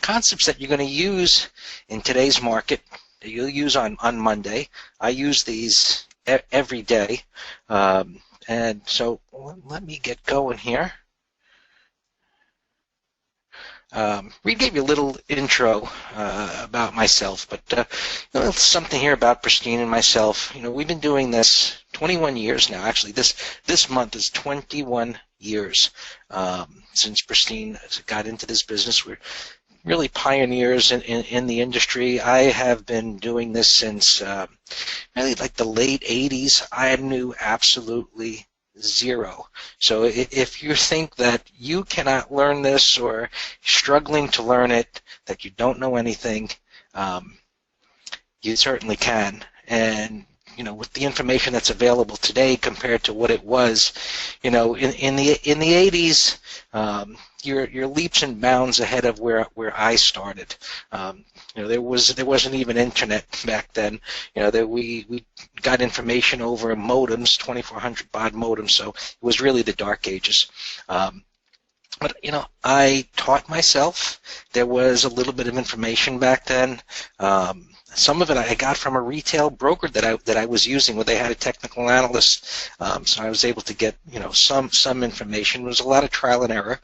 concepts that you're going to use in today's market that you'll use on Monday. I use these every day. And so let me get going here. Reed gave you a little intro about myself, but something here about Pristine and myself. We've been doing this 21 years now. Actually, this month is 21 years since Pristine got into this business. We're really pioneers in the industry. I have been doing this since really like the late 80s. I knew absolutely zero. So if you think that you cannot learn this or struggling to learn it, that you don't know anything, you certainly can. And with the information that's available today compared to what it was, in the 80s, you're leaps and bounds ahead of where I started. There wasn't even internet back then. That we got information over modems, 2400 baud modems. So it was really the dark ages. But I taught myself. There was a little bit of information back then. Some of it I got from a retail broker that I was using, where they had a technical analyst. So I was able to get some information. There was a lot of trial and error,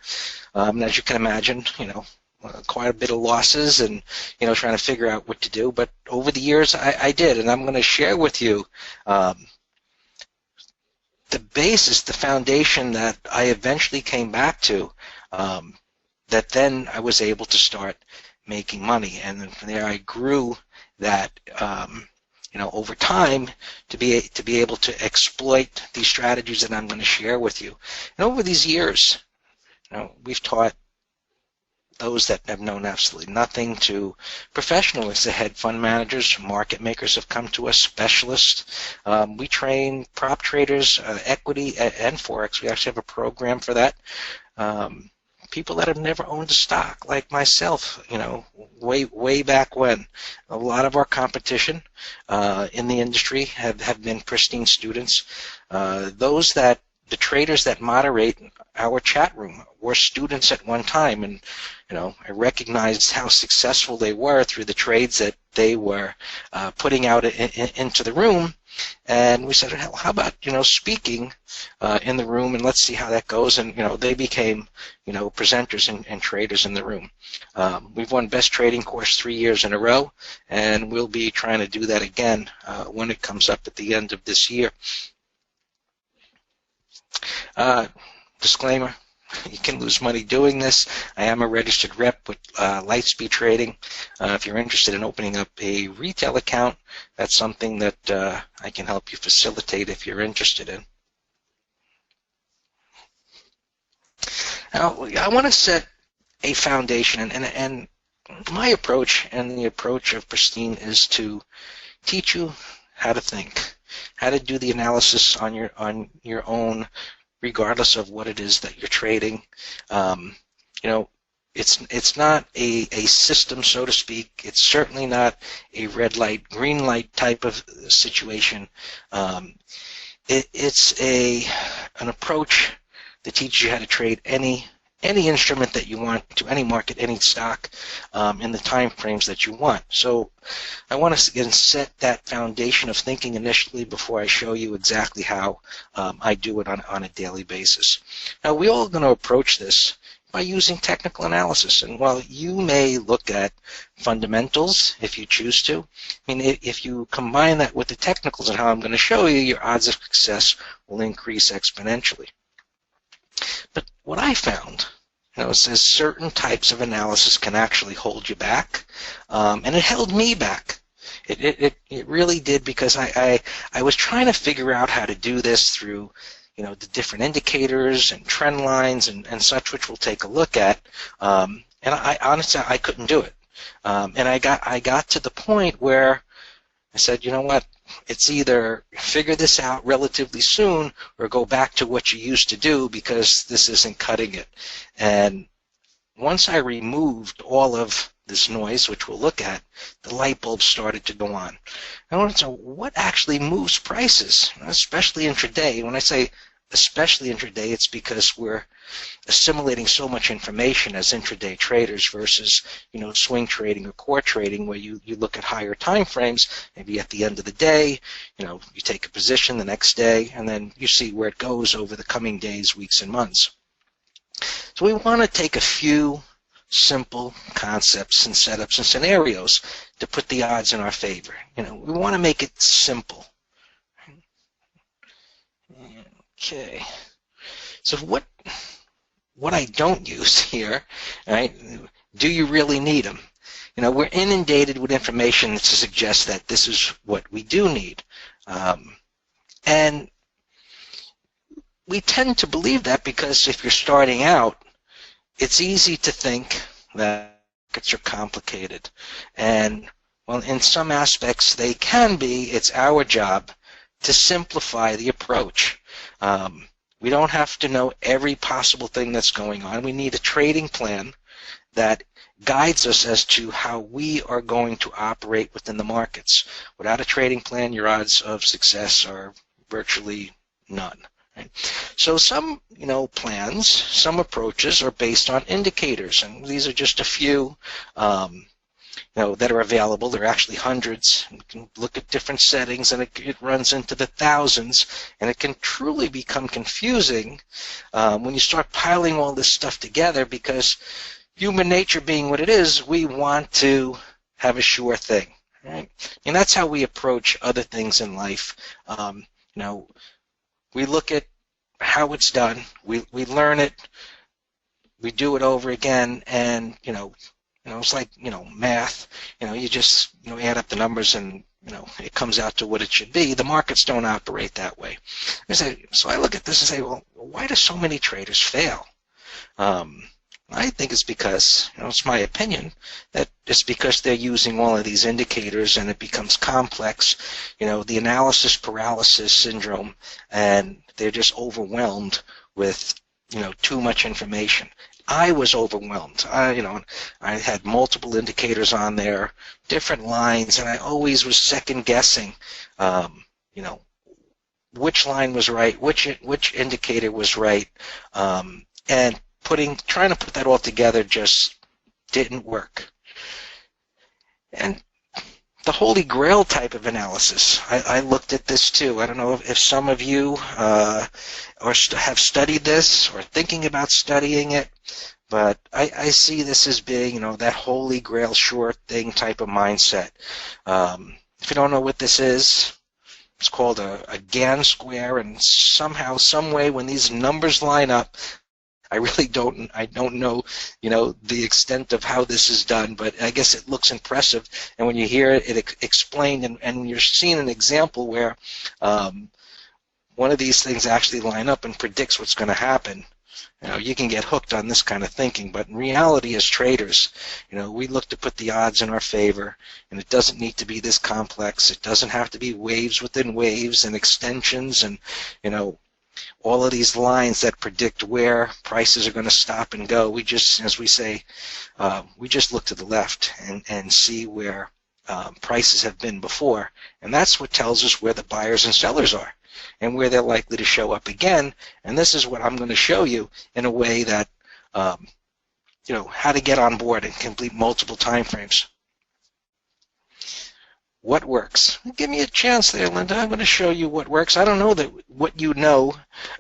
and as you can imagine, quite a bit of losses, and trying to figure out what to do. But over the years, I did, and I'm going to share with you the basis, the foundation that I eventually came back to. That then I was able to start making money, and then from there I grew that over time to be able to exploit these strategies that I'm going to share with you. And over these years, we've taught those that have known absolutely nothing to professionals, the head fund managers, market makers have come to us, specialists. We train prop traders, equity and Forex. We actually have a program for that. People that have never owned a stock, like myself, way back when. A lot of our competition in the industry have been Pristine students. The traders that moderate our chat room were students at one time, and I recognized how successful they were through the trades that they were putting out into the room. And we said, how about speaking in the room, and let's see how that goes. And they became presenters and traders in the room. We've won Best Trading Course 3 years in a row, and we'll be trying to do that again when it comes up at the end of this year. Disclaimer: you can lose money doing this. I am a registered rep with Lightspeed Trading. If you're interested in opening up a retail account, that's something that I can help you facilitate if you're interested in. Now, I want to set a foundation, and my approach and the approach of Pristine is to teach you how to think, how to do the analysis on your own, regardless of what it is that you're trading. It's not a system, so to speak. It's certainly not a red light, green light type of situation. It's an approach that teaches you how to trade any instrument that you want, to any market, any stock, in the time frames that you want. So I want to again set that foundation of thinking initially before I show you exactly how I do it on a daily basis. Now, we're all going to approach this by using technical analysis. And while you may look at fundamentals if you choose to, I mean, if you combine that with the technicals and how I'm going to show you, your odds of success will increase exponentially. But what I found, it says certain types of analysis can actually hold you back, and it held me back. It really did, because I was trying to figure out how to do this through the different indicators and trend lines and such, which we'll take a look at. And I honestly couldn't do it. And I got to the point where I said, you know what? It's either figure this out relatively soon or go back to what you used to do, because this isn't cutting it. And once I removed all of this noise, which we'll look at, the light bulbs started to go on. I wanted to know what actually moves prices, especially intraday. When I say especially intraday, it's because we're assimilating so much information as intraday traders versus, swing trading or core trading, where you look at higher time frames. Maybe at the end of the day, you take a position the next day, and then you see where it goes over the coming days, weeks, and months. So we want to take a few simple concepts and setups and scenarios to put the odds in our favor. We want to make it simple. Okay. So what I don't use here, right? Do you really need them? We're inundated with information to suggest that this is what we do need. And we tend to believe that because if you're starting out, it's easy to think that markets are complicated. And, well, in some aspects they can be. It's our job to simplify the approach. We don't have to know every possible thing that's going on. We need a trading plan that guides us as to how we are going to operate within the markets. Without a trading plan, your odds of success are virtually none. Right? So some, plans, some approaches are based on indicators, and these are just a few that are available. There are actually hundreds. You can look at different settings, and it runs into the thousands, and it can truly become confusing when you start piling all this stuff together, because human nature being what it is, we want to have a sure thing, right? And that's how we approach other things in life. We look at how it's done, we learn it, we do it over again, and it's like math. You just add up the numbers and it comes out to what it should be. The markets don't operate that way. So I look at this and say, well, why do so many traders fail? I think it's because, it's my opinion, that it's because they're using all of these indicators and it becomes complex, the analysis paralysis syndrome, and they're just overwhelmed with, too much information. I was overwhelmed. I had multiple indicators on there, different lines, and I always was second guessing, which line was right, which indicator was right, and trying to put that all together just didn't work. And the Holy Grail type of analysis, I looked at this too. I don't know if some of you have studied this or thinking about studying it, but I see this as being, that Holy Grail sure thing type of mindset. If you don't know what this is, it's called a Gann square, and somehow, some way, when these numbers line up, I don't know, the extent of how this is done, but I guess it looks impressive. And when you hear it explained, and you're seeing an example where one of these things actually line up and predicts what's going to happen, you can get hooked on this kind of thinking. But in reality, as traders, we look to put the odds in our favor, and it doesn't need to be this complex. It doesn't have to be waves within waves and extensions and, all of these lines that predict where prices are going to stop and go. We just, as we say, we just look to the left and see where prices have been before, and that's what tells us where the buyers and sellers are and where they're likely to show up again. And this is what I'm going to show you in a way that, how to get on board and complete multiple time frames. What works? Give me a chance there, Linda. I'm going to show you what works. I don't know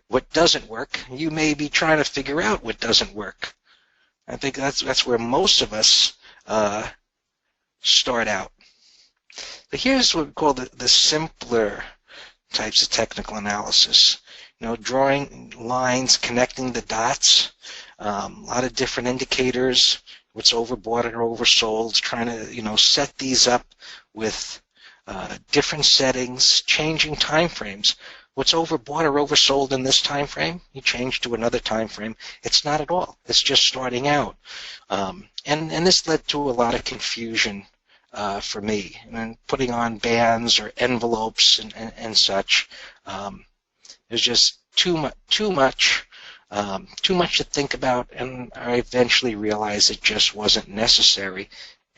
what doesn't work. You may be trying to figure out what doesn't work. I think that's where most of us start out. But here's what we call the simpler types of technical analysis. Drawing lines, connecting the dots, a lot of different indicators, what's overbought or oversold, trying to set these up with different settings, changing time frames. What's overbought or oversold in this time frame, you change to another time frame. It's not at all. It's just starting out. And this led to a lot of confusion for me. And putting on bands or envelopes and such. There's just too much to think about, and I eventually realized it just wasn't necessary,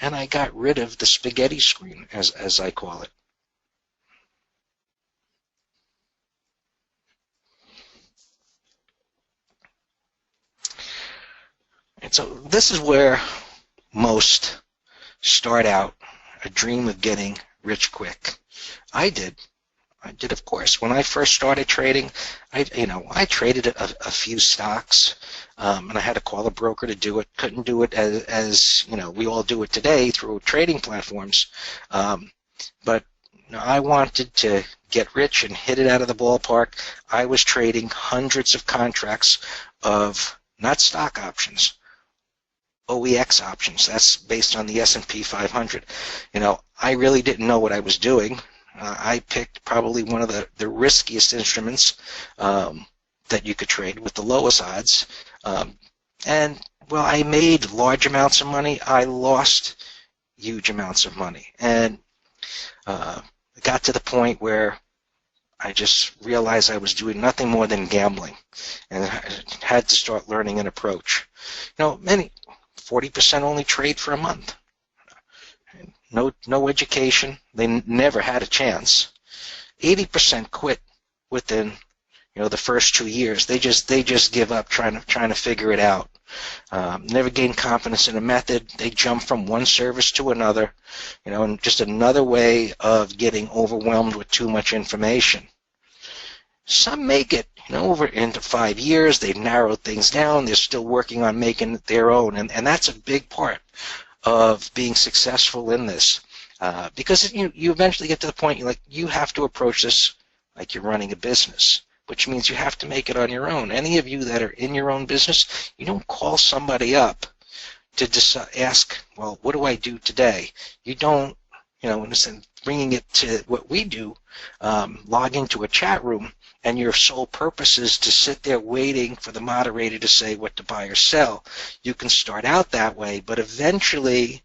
and I got rid of the spaghetti screen, as I call it. And so this is where most start out, a dream of getting rich quick. I did, of course. When I first started trading, I traded a few stocks, and I had to call a broker to do it. Couldn't do it as we all do it today through trading platforms. But I wanted to get rich and hit it out of the ballpark. I was trading hundreds of contracts of not stock options, OEX options. That's based on the S&P 500. I really didn't know what I was doing. I picked probably one of the riskiest instruments that you could trade with the lowest odds. And, well, I made large amounts of money. I lost huge amounts of money. And it got to the point where I just realized I was doing nothing more than gambling, and I had to start learning an approach. Many 40% only trade for a month. No education. They never had a chance. 80% quit within the first 2 years. They just give up trying to figure it out. Never gain confidence in a method. They jump from one service to another, and just another way of getting overwhelmed with too much information. Some make it, over into 5 years. They've narrowed things down. They're still working on making it their own, and that's a big part of being successful in this, because you eventually get to the point you have to approach this like you're running a business, which means you have to make it on your own. Any of you that are in your own business, you don't call somebody up to ask, well, what do I do today? You don't, in a sense, bringing it to what we do, log into a chat room, and your sole purpose is to sit there waiting for the moderator to say what to buy or sell. You can start out that way, but eventually,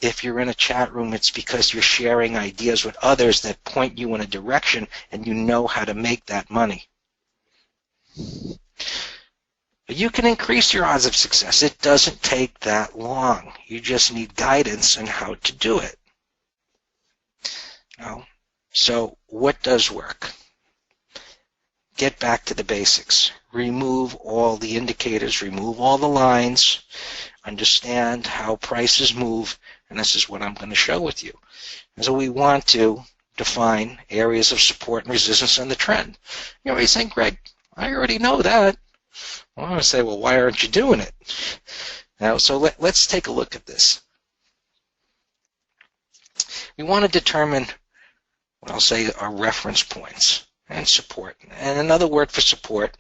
if you're in a chat room, it's because you're sharing ideas with others that point you in a direction, and you know how to make that money. You can increase your odds of success. It doesn't take that long. You just need guidance on how to do it. So what does work? Get back to the basics. Remove all the indicators, remove all the lines, understand how prices move, and this is what I'm going to show with you. And so we want to define areas of support and resistance on the trend. You're saying, Greg, I already know that. Well, I'm going to say, well, why aren't you doing it? So let's take a look at this. We want to determine what I'll say are reference points and support. And another word for support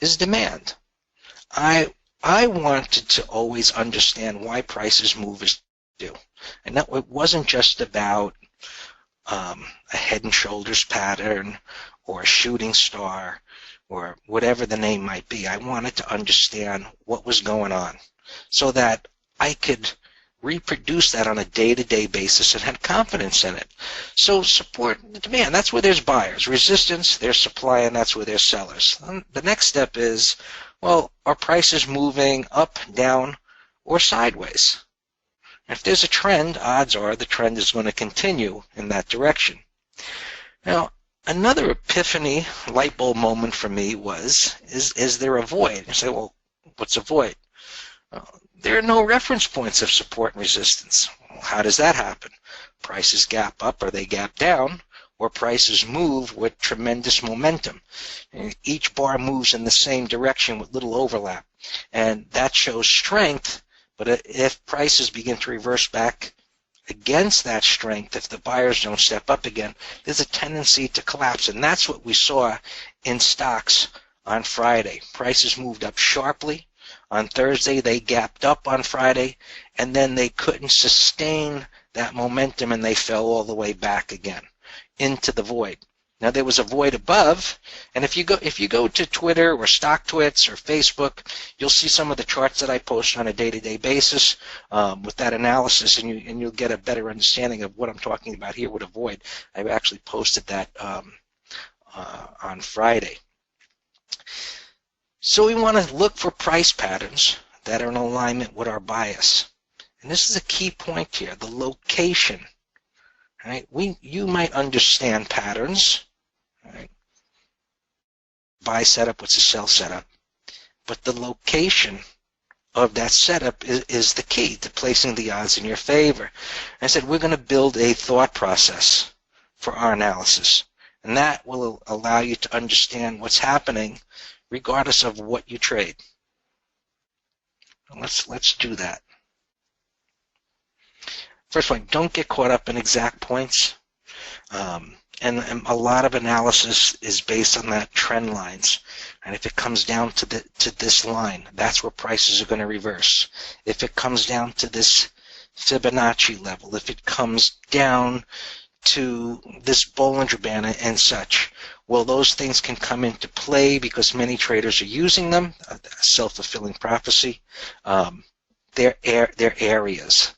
is demand. I wanted to always understand why prices move as they do. And that it wasn't just about a head and shoulders pattern or a shooting star or whatever the name might be. I wanted to understand what was going on so that I could reproduce that on a day-to-day basis and had confidence in it. So support and demand, that's where there's buyers. Resistance, there's supply, and that's where there's sellers. And the next step is, well, are prices moving up, down, or sideways? If there's a trend, odds are the trend is going to continue in that direction. Now, another epiphany light bulb moment for me was, is there a void? You say, well, what's a void? There are no reference points of support and resistance. Well, how does that happen? Prices gap up or they gap down, or prices move with tremendous momentum. And each bar moves in the same direction with little overlap. And that shows strength, but if prices begin to reverse back against that strength, if the buyers don't step up again, there's a tendency to collapse. And that's what we saw in stocks on Friday. Prices moved up sharply. On Thursday, they gapped up on Friday, and then they couldn't sustain that momentum, and they fell all the way back again into the void. Now, there was a void above, and if you go to Twitter or StockTwits or Facebook, you'll see some of the charts that I post on a day-to-day basis with that analysis, and you'll get a better understanding of what I'm talking about here with a void. I actually posted that on Friday. So we want to look for price patterns that are in alignment with our bias. And this is a key point here, the location. Right? You might understand patterns. Right? Buy setup, what's a sell setup? but the location of that setup is the key to placing the odds in your favor. I said we're going to build a thought process for our analysis, and that will allow you to understand what's happening regardless of what you trade. Let's do that. First one, don't get caught up in exact points. And a lot of analysis is based on that trend lines. And if it comes down to this line, that's where prices are going to reverse. If it comes down to this Fibonacci level, if it comes down to this Bollinger Band and such, well, those things can come into play because many traders are using them. Self-fulfilling prophecy. They're areas,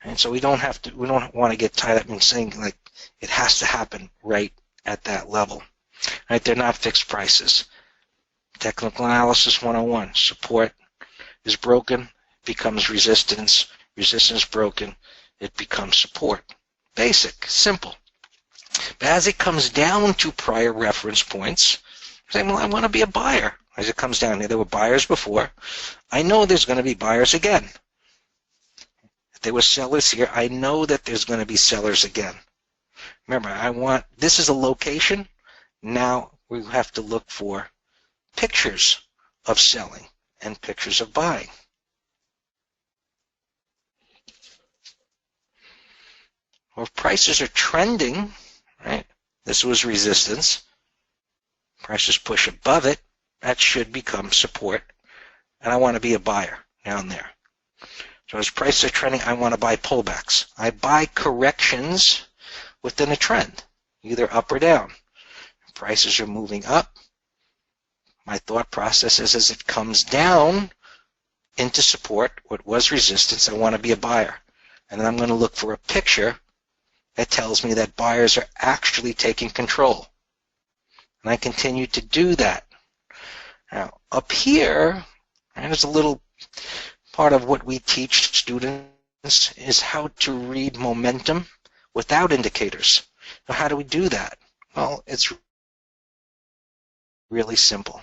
and so we don't want to get tied up in saying like it has to happen right at that level. Right? They're not fixed prices. Technical analysis 101. Support is broken, becomes resistance. Resistance broken, it becomes support. Basic, simple. But as it comes down to prior reference points, say, well, I want to be a buyer. As it comes down here, there were buyers before. I know there's going to be buyers again. If there were sellers here, I know that there's going to be sellers again. Remember, this is a location. Now we have to look for pictures of selling and pictures of buying. Well, if prices are trending, right? This was resistance. Prices push above it. That should become support. And I want to be a buyer down there. So as prices are trending, I want to buy pullbacks. I buy corrections within a trend, either up or down. If prices are moving up, my thought process is as it comes down into support, what was resistance, I want to be a buyer. And then I'm going to look for a picture that tells me that buyers are actually taking control. And I continue to do that. Now, up here, and there's a little part of what we teach students is how to read momentum without indicators. Now, how do we do that? Well, it's really simple.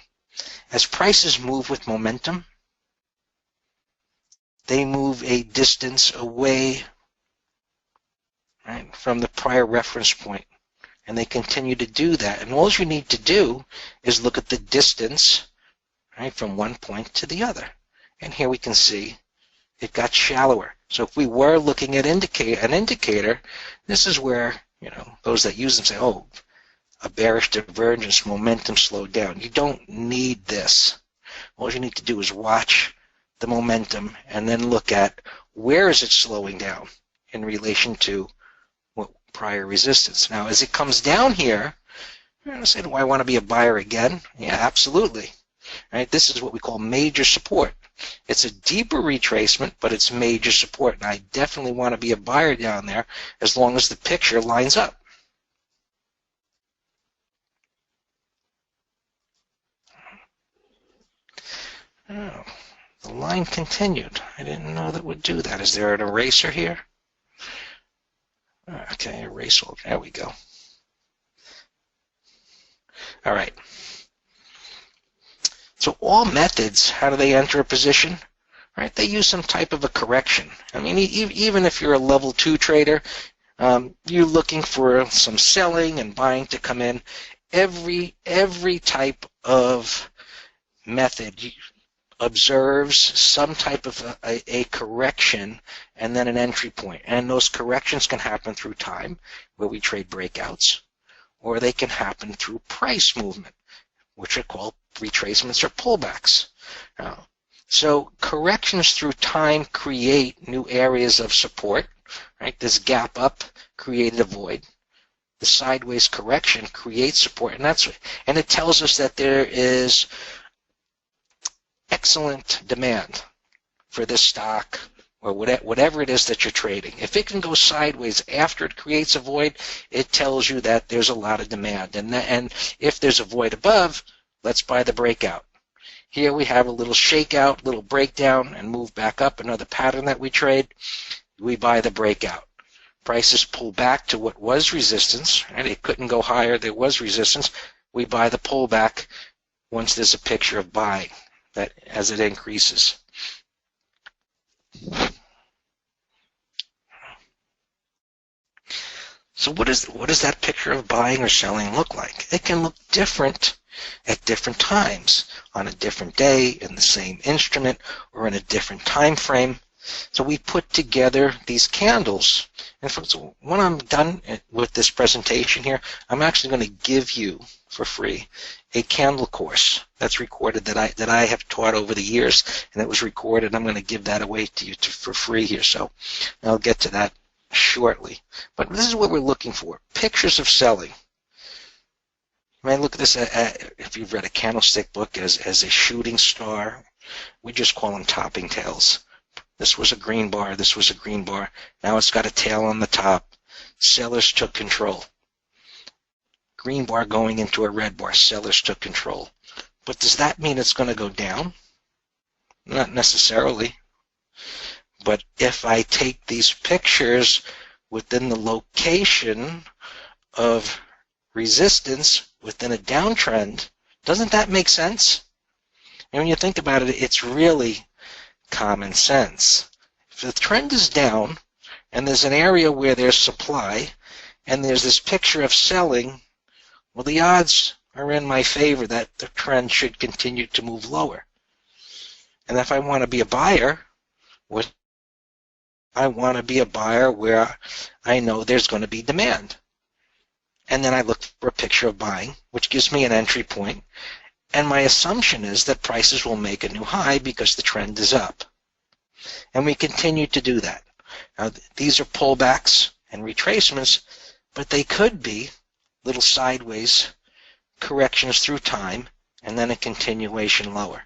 As prices move with momentum, they move a distance away, right, from the prior reference point, and they continue to do that. And all you need to do is look at the distance, right, from one point to the other. And here we can see it got shallower. So if we were looking at an indicator, this is where, those that use them say, oh, a bearish divergence, momentum slowed down. You don't need this. All you need to do is watch the momentum and then look at where is it slowing down in relation to what prior resistance. Now, as it comes down here, you're going to say, do I want to be a buyer again? Yeah, absolutely. Right? This is what we call major support. It's a deeper retracement, but it's major support. And I definitely want to be a buyer down there as long as the picture lines up. Oh, the line continued. I didn't know that would do that. Is there an eraser here? Okay, erase all. There we go. All right. So all methods, how do they enter a position? Right? They use some type of a correction. I mean, even if you're a level 2 trader, you're looking for some selling and buying to come in. Every type of method observes some type of a correction and then an entry point. And those corrections can happen through time, where we trade breakouts, or they can happen through price movement, which are called retracements or pullbacks. So corrections through time create new areas of support. Right? This gap up created a void. The sideways correction creates support, and it tells us that there is excellent demand for this stock or whatever it is that you're trading. If it can go sideways after it creates a void, it tells you that there's a lot of demand. And if there's a void above, let's buy the breakout. Here we have a little shakeout, little breakdown, and move back up. Another pattern that we trade, we buy the breakout. Prices pull back to what was resistance, and it couldn't go higher. There was resistance. We buy the pullback once there's a picture of buying. that as it increases. So what does that picture of buying or selling look like? It can look different at different times, on a different day, in the same instrument, or in a different time frame. So we put together these candles. And so when I'm done with this presentation here, I'm actually going to give you for free a candle course that's recorded that I have taught over the years, and it was recorded. I'm going to give that away to you for free here. So I'll get to that shortly. But this is what we're looking for: pictures of selling. You may look at this if you've read a candlestick book as a shooting star. We just call them topping tails. This was a green bar. This was a green bar. Now it's got a tail on the top. Sellers took control. Green bar going into a red bar. Sellers took control. But does that mean it's going to go down? Not necessarily. But if I take these pictures within the location of resistance within a downtrend, doesn't that make sense? And when you think about it, it's really common sense. If the trend is down and there's an area where there's supply and there's this picture of selling, well, the odds are in my favor that the trend should continue to move lower. And if I want to be a buyer, I want to be a buyer where I know there's going to be demand. And then I look for a picture of buying, which gives me an entry point. And my assumption is that prices will make a new high because the trend is up. And we continue to do that. Now, these are pullbacks and retracements, but they could be little sideways corrections through time and then a continuation lower.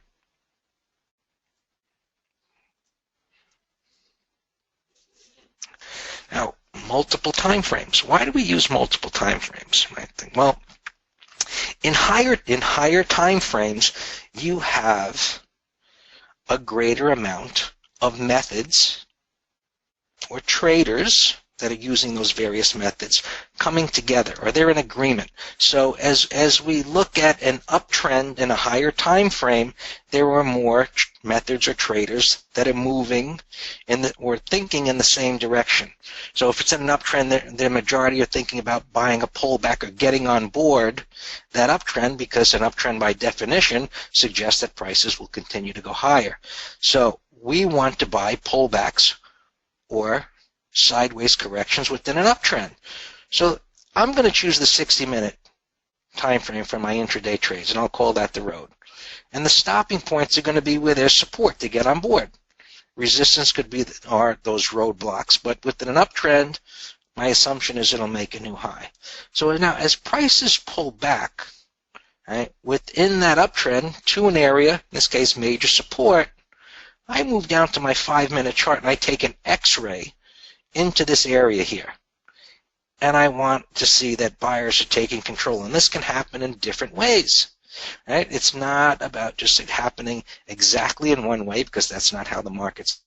Now, multiple time frames. Why do we use multiple time frames? I think, well, in higher time frames, you have a greater amount of methods or traders that are using those various methods coming together, or they're in agreement. So as we look at an uptrend in a higher time frame, there are more methods or traders that are moving or thinking in the same direction. So if it's in an uptrend, the majority are thinking about buying a pullback or getting on board that uptrend, because an uptrend by definition suggests that prices will continue to go higher. So we want to buy pullbacks or sideways corrections within an uptrend. So I'm going to choose the 60-minute time frame for my intraday trades, and I'll call that the road. And the stopping points are going to be where there's support to get on board. Resistance could be those roadblocks, but within an uptrend, my assumption is it'll make a new high. So now, as prices pull back, right, within that uptrend to an area, in this case major support, I move down to my 5-minute chart and I take an X-ray into this area here. And I want to see that buyers are taking control. And this can happen in different ways. Right? It's not about just it happening exactly in one way, because that's not how the markets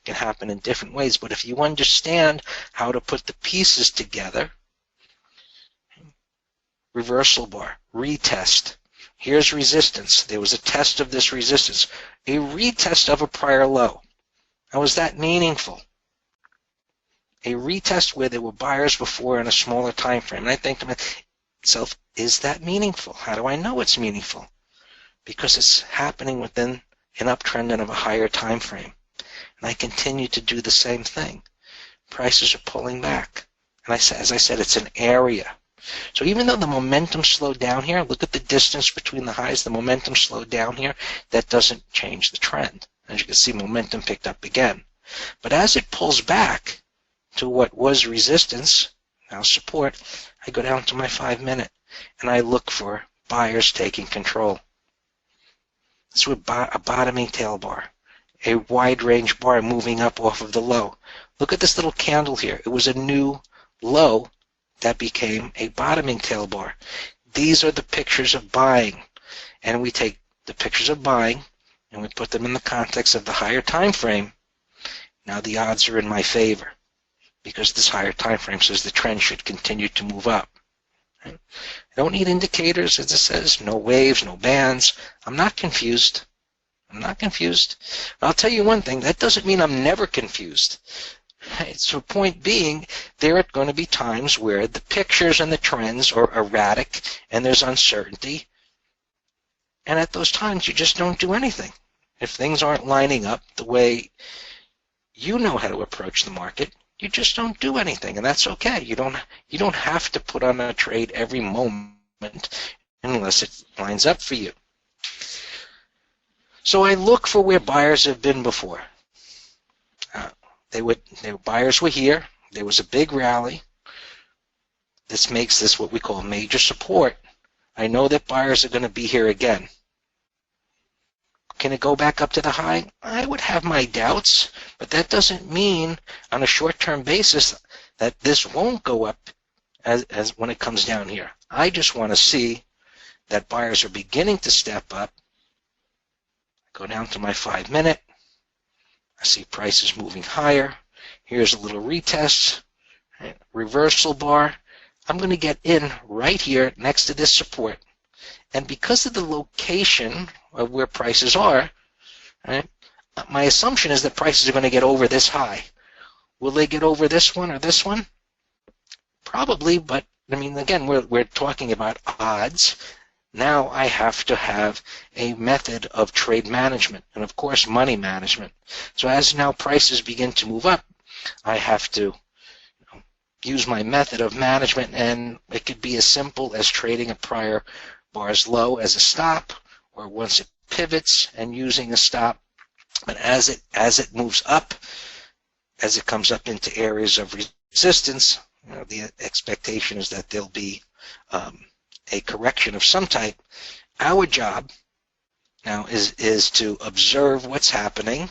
can happen in different ways. But if you understand how to put the pieces together, reversal bar, retest, here's resistance. There was a test of this resistance, a retest of a prior low. Now, is that meaningful? A retest where there were buyers before in a smaller time frame. And I think to myself, is that meaningful? How do I know it's meaningful? Because it's happening within an uptrend and of a higher time frame. And I continue to do the same thing. Prices are pulling back. And as I said, it's an area. So even though the momentum slowed down here, look at the distance between the highs, the momentum slowed down here, that doesn't change the trend. As you can see, momentum picked up again. But as it pulls back to what was resistance, now support, I go down to my 5-minute and I look for buyers taking control. This is a bottoming tail bar, a wide range bar moving up off of the low. Look at this little candle here. It was a new low that became a bottoming tail bar. These are the pictures of buying. And we take the pictures of buying and we put them in the context of the higher time frame. Now the odds are in my favor, because this higher time frame says the trend should continue to move up. Right? I don't need indicators, as it says, no waves, no bands. I'm not confused. I'm not confused. I'll tell you one thing, that doesn't mean I'm never confused. So point being, there are going to be times where the pictures and the trends are erratic and there's uncertainty. And at those times, you just don't do anything. If things aren't lining up the way you know how to approach the market, you just don't do anything, and that's okay. You don't have to put on a trade every moment unless it lines up for you. So I look for where buyers have been before. Buyers were here. There was a big rally. This makes this what we call major support. I know that buyers are going to be here again. Can it go back up to the high? I would have my doubts, but that doesn't mean on a short-term basis that this won't go up as when it comes down here. I just want to see that buyers are beginning to step up. Go down to my 5-minute. I see prices moving higher. Here's a little retest, right? Reversal bar. I'm going to get in right here next to this support. And because of the location of where prices are, right, my assumption is that prices are going to get over this high. Will they get over this one or this one? Probably, but I mean, again, we're talking about odds. Now I have to have a method of trade management and, of course, money management. So as now prices begin to move up, I have to use my method of management, and it could be as simple as trading a prior bar's low as a stop, or once it pivots and using a stop. But as it moves up, as it comes up into areas of resistance, the expectation is that there'll be a correction of some type. Our job now is to observe what's happening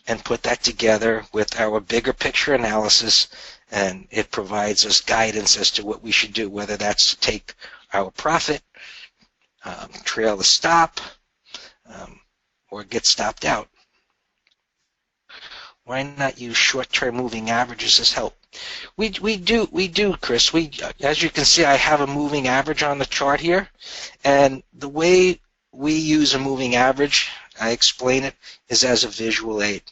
and put that together with our bigger picture analysis, and it provides us guidance as to what we should do, whether that's to take our profit, trail a stop, or get stopped out. Why not use short-term moving averages as help? We do, Chris. As you can see, I have a moving average on the chart here, and the way we use a moving average, I explain it, is as a visual aid.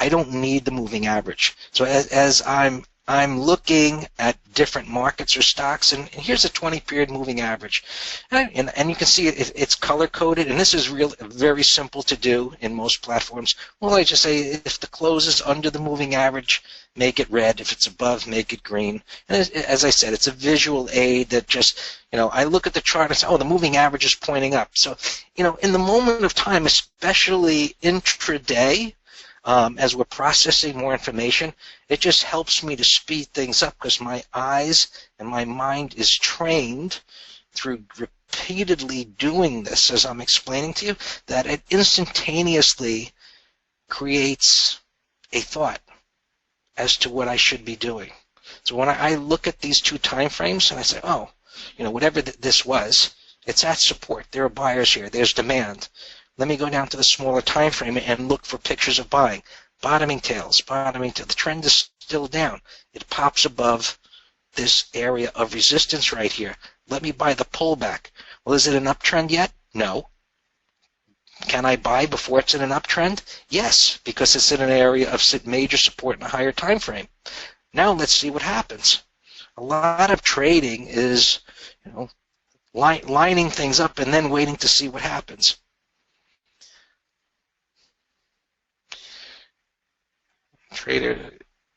I don't need the moving average. So as I'm looking at different markets or stocks, and here's a 20-period moving average. And you can see it's color-coded, and this is very simple to do in most platforms. Well, I just say if the close is under the moving average, make it red. If it's above, make it green. And as I said, it's a visual aid that just, I look at the chart and say, oh, the moving average is pointing up. So, in the moment of time, especially intraday, as we're processing more information, it just helps me to speed things up because my eyes and my mind is trained through repeatedly doing this as I'm explaining to you, that it instantaneously creates a thought as to what I should be doing. So when I look at these two time frames and I say, oh, whatever this was, it's at support. There are buyers here. There's demand. Let me go down to the smaller time frame and look for pictures of buying. Bottoming tails, the trend is still down. It pops above this area of resistance right here. Let me buy the pullback. Well, is it an uptrend yet? No. Can I buy before it's in an uptrend? Yes, because it's in an area of major support in a higher time frame. Now let's see what happens. A lot of trading is, lining things up and then waiting to see what happens. Trader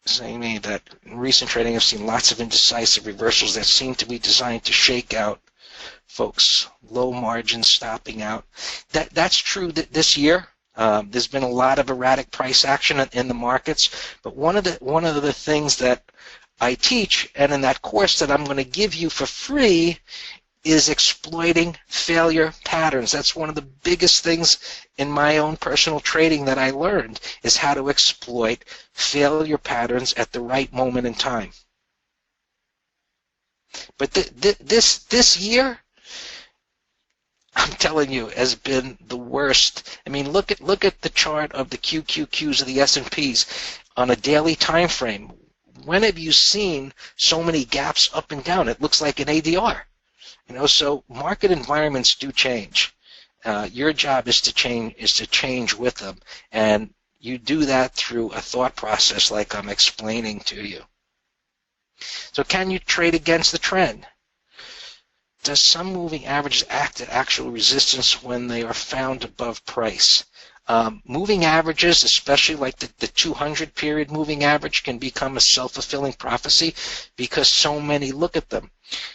saying to me that in recent trading I've seen lots of indecisive reversals that seem to be designed to shake out folks, low margins stopping out. That's true this year. There's been a lot of erratic price action in the markets, but one of the things that I teach, and in that course that I'm going to give you for free, is exploiting failure patterns. That's one of the biggest things in my own personal trading that I learned, is how to exploit failure patterns at the right moment in time. But this year, I'm telling you, has been the worst. I mean, look at the chart of the QQQs of the S&Ps on a daily time frame. When have you seen so many gaps up and down? It looks like an ADR. So market environments do change, Your job is to change with them, and you do that through a thought process like I'm explaining to you. So can you trade against the trend? Does some moving averages act at actual resistance when they are found above price? Moving averages, especially like the 200 period moving average, can become a self-fulfilling prophecy because so many look at them.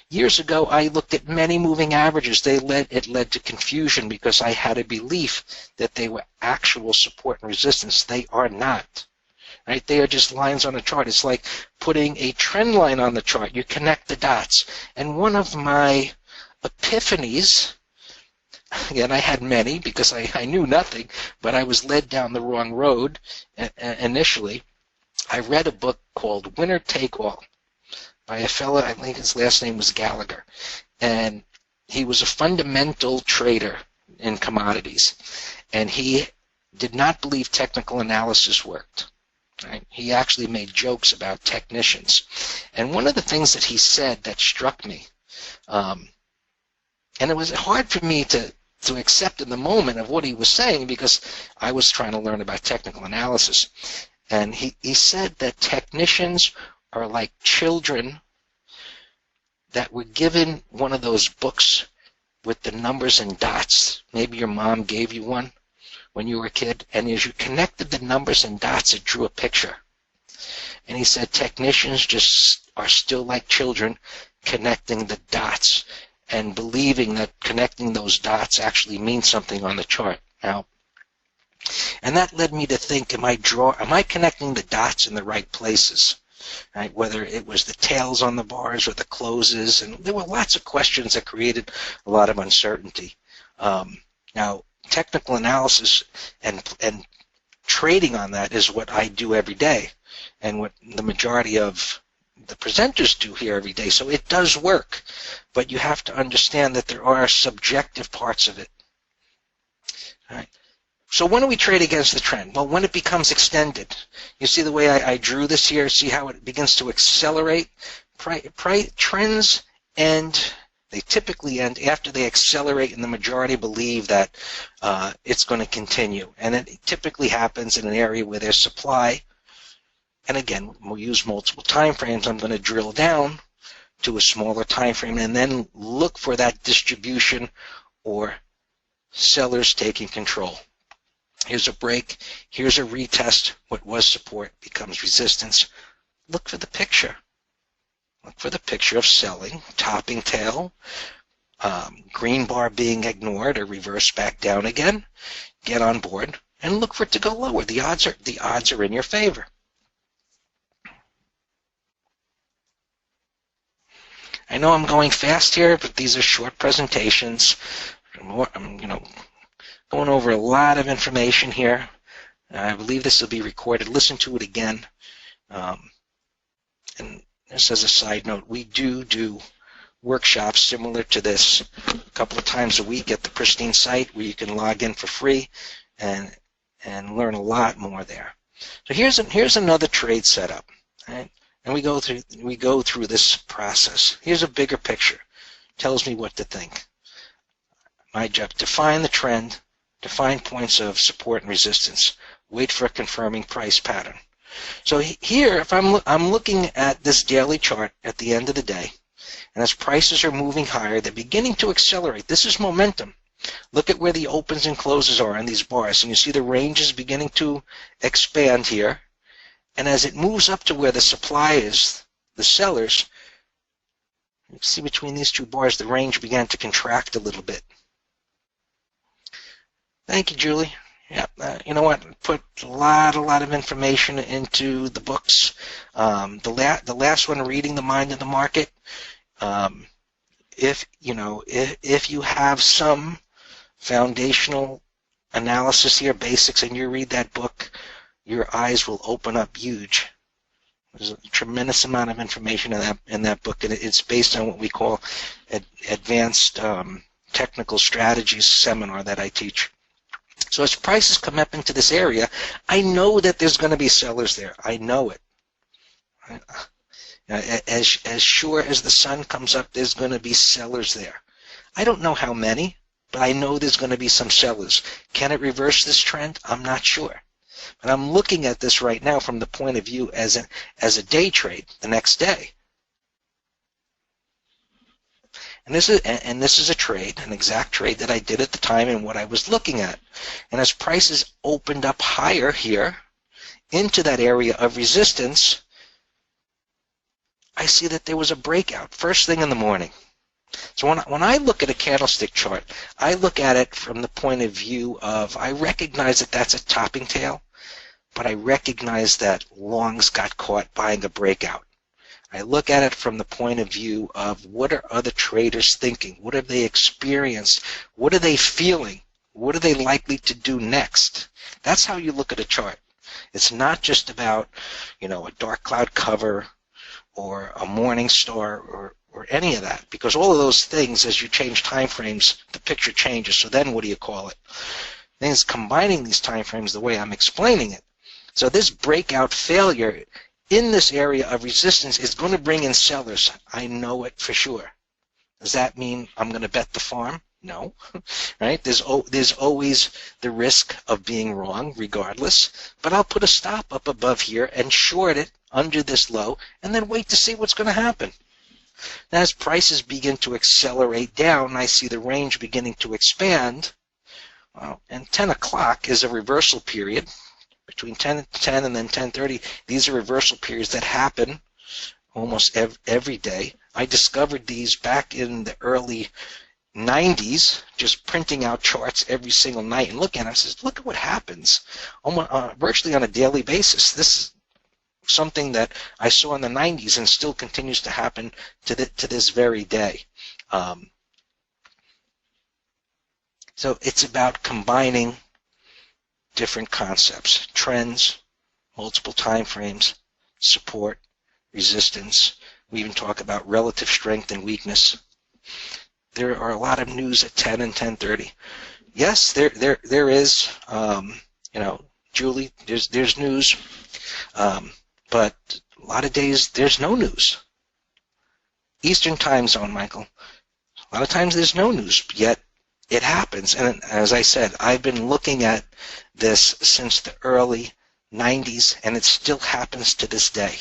Years ago, I looked at many moving averages. It led to confusion because I had a belief that they were actual support and resistance. They are not. Right? They are just lines on a chart. It's like putting a trend line on the chart. You connect the dots. And one of my epiphanies, again, I had many because I knew nothing, but I was led down the wrong road initially. I read a book called Winner Take All by a fellow, I think his last name was Gallagher, and he was a fundamental trader in commodities, and he did not believe technical analysis worked. Right? He actually made jokes about technicians, and one of the things that he said that struck me, and it was hard for me to accept in the moment of what he was saying because I was trying to learn about technical analysis, and he said that technicians are like children that were given one of those books with the numbers and dots. Maybe your mom gave you one when you were a kid, and as you connected the numbers and dots, it drew a picture. And he said technicians just are still like children connecting the dots and believing that connecting those dots actually means something on the chart. Now, and that led me to think, am I connecting the dots in the right places? Right? Whether it was the tails on the bars or the closes, and there were lots of questions that created a lot of uncertainty. Now, technical analysis and trading on that is what I do every day, and what the majority of the presenters do here every day. So it does work, but you have to understand that there are subjective parts of it. All right. So when do we trade against the trend? Well, when it becomes extended. You see the way I drew this here? See how it begins to accelerate? Trends end, they typically end after they accelerate, and the majority believe that it's going to continue. And it typically happens in an area where there's supply. And again, we'll use multiple time frames. I'm going to drill down to a smaller time frame and then look for that distribution or sellers taking control. Here's a break. Here's a retest. What was support becomes resistance. Look for the picture. Look for the picture of selling, topping tail, green bar being ignored or reverse back down again. Get on board and look for it to go lower. The odds are in your favor. I know I'm going fast here, but these are short presentations. I'm going over a lot of information here. I believe this will be recorded. Listen to it again. And just as a side note, we do workshops similar to this a couple of times a week at the Pristine site where you can log in for free and learn a lot more there. So here's another trade setup. Right? And we go through this process. Here's a bigger picture. Tells me what to think. My job: define the trend, define points of support and resistance, wait for a confirming price pattern. So here, if I'm looking at this daily chart at the end of the day, and as prices are moving higher, they're beginning to accelerate. This is momentum. Look at where the opens and closes are on these bars, and you see the range is beginning to expand here. And as it moves up to where the supply is, the sellers, you see between these two bars, the range began to contract a little bit. Thank you, Julie. Yeah, you know what? Put a lot of information into the books. The last one, Reading the Mind of the Market. If you have some foundational analysis here, basics, and you read that book, your eyes will open up huge. There's a tremendous amount of information in that book, and it's based on what we call advanced technical strategies seminar that I teach. So as prices come up into this area, I know that there's going to be sellers there. I know it. As sure as the sun comes up, there's going to be sellers there. I don't know how many. but I know there's going to be some sellers. Can it reverse this trend? I'm not sure. But I'm looking at this right now from the point of view as a day trade the next day. And this is a trade, an exact trade that I did at the time and what I was looking at. And as prices opened up higher here into that area of resistance, I see that there was a breakout first thing in the morning. So when I look at a candlestick chart, I look at it from the point of view of, I recognize that that's a topping tail, but I recognize that longs got caught buying a breakout. I look at it from the point of view of, what are other traders thinking? What have they experienced? What are they feeling? What are they likely to do next? That's how you look at a chart. It's not just about, a dark cloud cover or a morning star or any of that, because all of those things, as you change time frames, the picture changes. So then what do you call it? Then it's combining these time frames the way I'm explaining it. So this breakout failure in this area of resistance is going to bring in sellers. I know it for sure. Does that mean I'm going to bet the farm? No. Right? There's always the risk of being wrong regardless, but I'll put a stop up above here and short it under this low and then wait to see what's going to happen. Now, as prices begin to accelerate down, I see the range beginning to expand. Well, and 10 o'clock is a reversal period. Between 10 and then 10:30, these are reversal periods that happen almost every day. I discovered these back in the early 90s, just printing out charts every single night and looking at it. I says, look at what happens almost, virtually on a daily basis. This is something that I saw in the 90s and still continues to happen to this very day. So it's about combining different concepts, trends, multiple time frames, support, resistance. We even talk about relative strength and weakness. There are a lot of news at 10 and 10:30. Yes, there is, Julie, there's news, but a lot of days there's no news. Eastern time zone, Michael. A lot of times there's no news, yet it happens. And as I said, I've been looking at this since the early 90s, and it still happens to this day.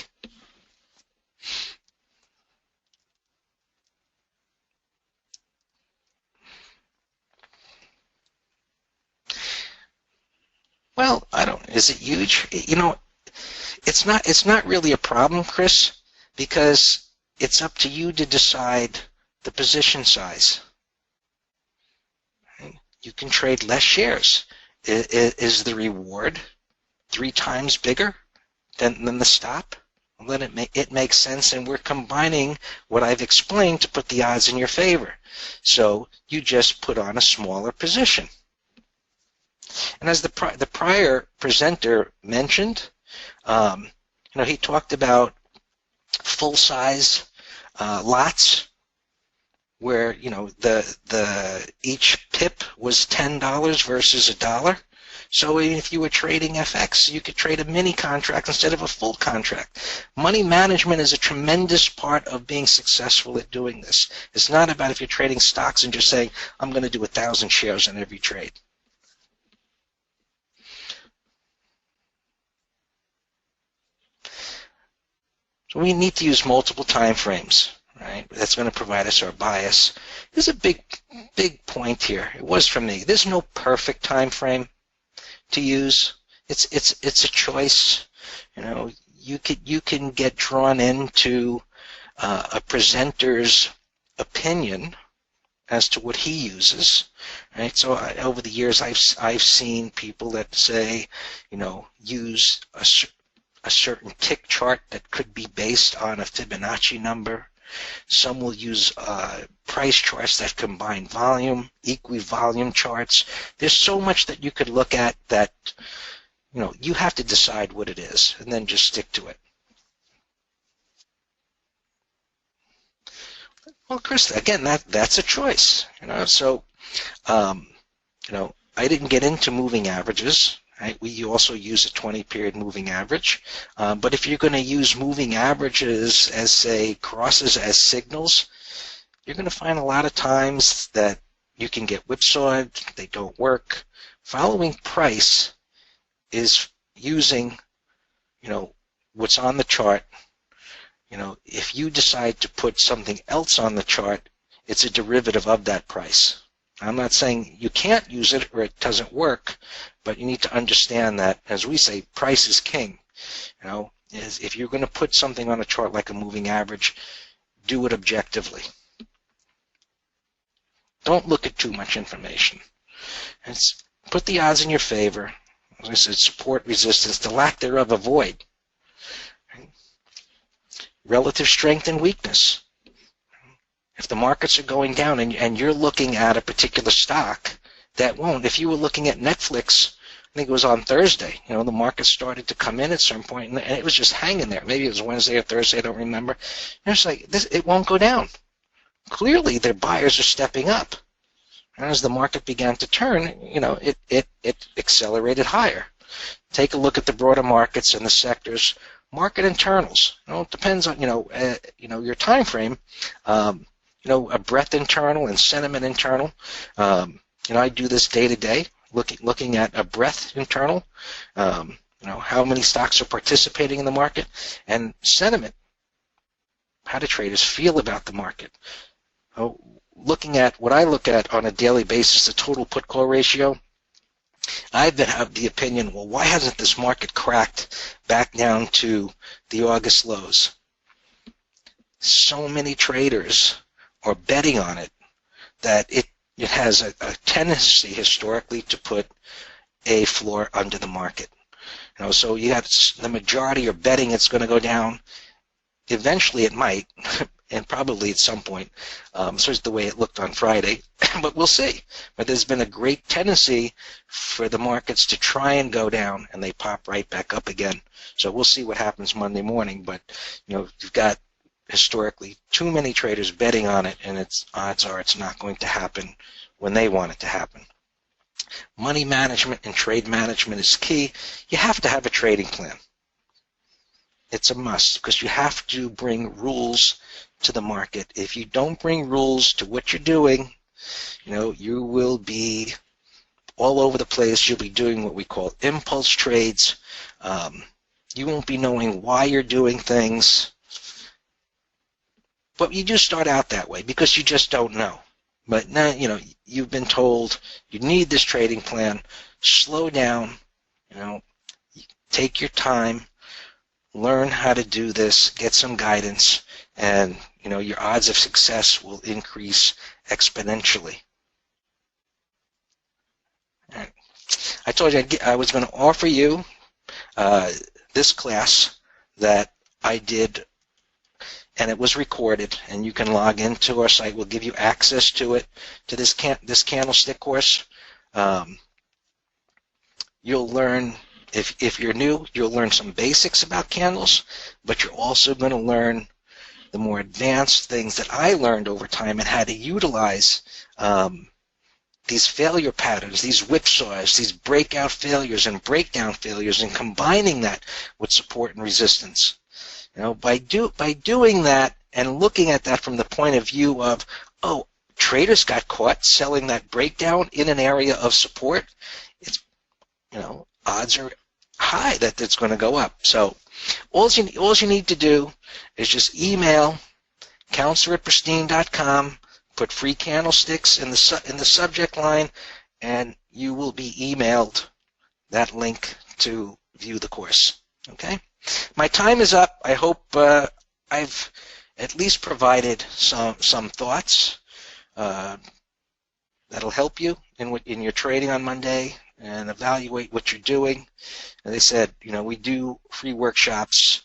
Well, is it huge? It's not really a problem, Chris, because it's up to you to decide the position size. You can trade less shares. Is the reward 3 times bigger than the stop? Well, then it makes sense, and we're combining what I've explained to put the odds in your favor. So you just put on a smaller position. And as the prior presenter mentioned, he talked about full-size lots where the each pip was $10 versus $1. So if you were trading FX, you could trade a mini contract instead of a full contract. Money management is a tremendous part of being successful at doing this. It's not about if you're trading stocks and just saying, I'm going to do 1,000 shares on every trade. So we need to use multiple time frames, right? That's going to provide us our bias. There's a big point here. It was for me. There's no perfect time frame to use. It's a choice. You can get drawn into a presenter's opinion as to what he uses, right? So over the years, I've seen people that say, use a certain tick chart that could be based on a Fibonacci number. Some will use price charts that combine volume, equivolume charts. There's so much that you could look at that, you have to decide what it is and then just stick to it. Well, Chris, again, that's a choice, So, I didn't get into moving averages. Right? We also use a 20-period moving average. But if you're going to use moving averages as, say, crosses as signals, you're going to find a lot of times that you can get whipsawed. They don't work. Following price is using, what's on the chart. If you decide to put something else on the chart, it's a derivative of that price. I'm not saying you can't use it or it doesn't work, but you need to understand that, as we say, price is king. If you're going to put something on a chart like a moving average, do it objectively. Don't look at too much information. Put the odds in your favor. As I said, support, resistance, the lack thereof avoid. Relative strength and weakness. If the markets are going down and you're looking at a particular stock, that won't. If you were looking at Netflix, I think it was on Thursday, the market started to come in at some point and it was just hanging there. Maybe it was Wednesday or Thursday, I don't remember. And it's like, it won't go down. Clearly, their buyers are stepping up. And as the market began to turn, it accelerated higher. Take a look at the broader markets and the sectors. Market internals. It depends on your time frame. A breadth internal and sentiment internal. I do this day to day, looking at a breadth internal. How many stocks are participating in the market, and sentiment. How do traders feel about the market? Looking at what I look at on a daily basis, the total put-call ratio. I've been of the opinion, well, why hasn't this market cracked back down to the August lows? So many traders are betting on it that it has a tendency historically to put a floor under the market. So you got the majority are betting it's going to go down. Eventually it might, and probably at some point. So it's the way it looked on Friday, but we'll see. But there's been a great tendency for the markets to try and go down, and they pop right back up again. So we'll see what happens Monday morning. But you've got historically too many traders betting on it, and odds are it's not going to happen when they want it to happen. Money management and trade management is key. You have to have a trading plan. It's a must, because you have to bring rules to the market. If you don't bring rules to what you're doing, you will be all over the place. You'll be doing what we call impulse trades. You won't be knowing why you're doing things. But you do start out that way because you just don't know. But now, you've been told you need this trading plan. Slow down, take your time. Learn how to do this, get some guidance, and your odds of success will increase exponentially. Right. I told you I was going to offer you this class that I did, and it was recorded, and you can log into our site. We'll give you access to it, to this candlestick course. You'll learn. If you're new, you'll learn some basics about candles, but you're also going to learn the more advanced things that I learned over time and how to utilize these failure patterns, these whipsaws, these breakout failures and breakdown failures, and combining that with support and resistance. By doing that and looking at that from the point of view of, traders got caught selling that breakdown in an area of support, it's, odds are high that it's going to go up. So all you need to do is just email counselor@pristine.com, put free candlesticks in the subject line, and you will be emailed that link to view the course. Okay? My time is up. I hope I've at least provided some thoughts that'll help you in your trading on Monday and evaluate what you're doing. As I said, we do free workshops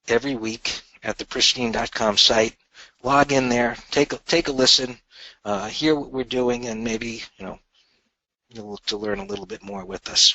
every week at the Pristine.com site. Log in there, take a listen, hear what we're doing, and maybe you'll look to learn a little bit more with us.